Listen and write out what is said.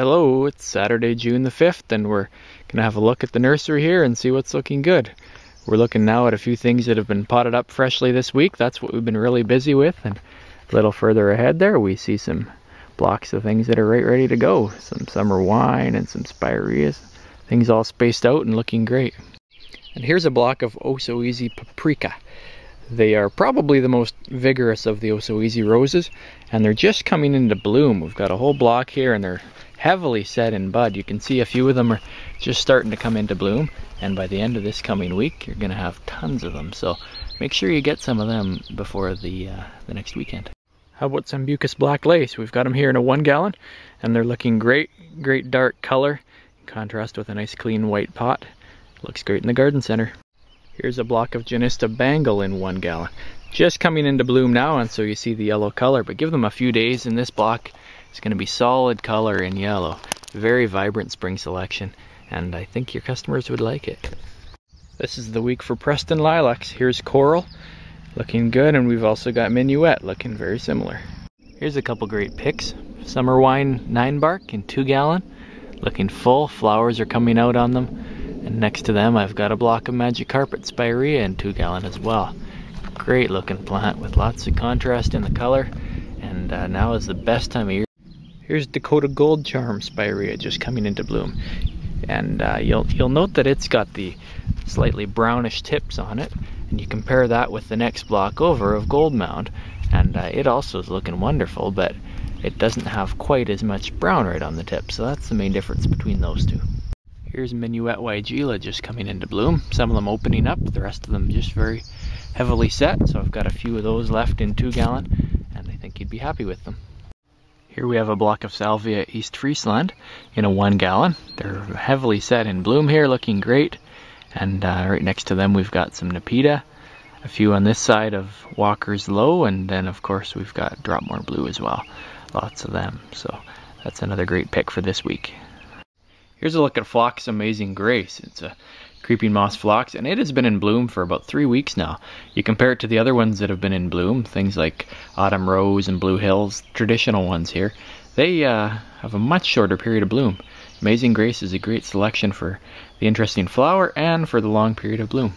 Hello, it's Saturday, June the 5th, and we're going to have a look at the nursery here and see what's looking good. We're looking now at a few things that have been potted up freshly this week. That's what we've been really busy with, and a little further ahead there we see some blocks of things that are right ready to go. Some summer wine and some spireas. Things all spaced out and looking great. And here's a block of Oh So Easy paprika. They are probably the most vigorous of the Oh So Easy roses, and they're just coming into bloom. We've got a whole block here and they're heavily set in bud. You can see a few of them are just starting to come into bloom, and by the end of this coming week you're going to have tons of them. So make sure you get some of them before the next weekend. How about some Bucas Black Lace? We've got them here in a 1 gallon and they're looking great dark color in contrast with a nice clean white pot. Looks great in the garden center. Here's a block of Janista Bangle in 1 gallon. Just coming into bloom now, and so you see the yellow color, but give them a few days and this block is going to be solid color in yellow. Very vibrant spring selection, and I think your customers would like it. This is the week for Preston Lilacs. Here's Coral, looking good, and we've also got Minuet, looking very similar. Here's a couple great picks. Summer Wine 9 bark in 2 gallon, looking full, flowers are coming out on them. And next to them I've got a block of Magic Carpet Spirea in 2 gallon as well. Great looking plant with lots of contrast in the color, and now is the best time of year. Here's Dakota Gold Charm Spirea just coming into bloom, and you'll note that it's got the slightly brownish tips on it, and you compare that with the next block over of Gold Mound, and it also is looking wonderful, but it doesn't have quite as much brown right on the tip, so that's the main difference between those two. Here's Minuet Waigila just coming into bloom. Some of them opening up, the rest of them just very heavily set. So I've got a few of those left in 2 gallon, and I think you'd be happy with them. Here we have a block of Salvia East Friesland in a 1 gallon. They're heavily set in bloom here, looking great. And right next to them we've got some Nepeta, a few on this side of Walker's Low, and then of course we've got Dropmore Blue as well. Lots of them. So that's another great pick for this week. Here's a look at Phlox Amazing Grace. It's a creeping moss phlox, and it has been in bloom for about 3 weeks now. You compare it to the other ones that have been in bloom, things like Autumn Rose and Blue Hills, traditional ones here. They have a much shorter period of bloom. Amazing Grace is a great selection for the interesting flower and for the long period of bloom.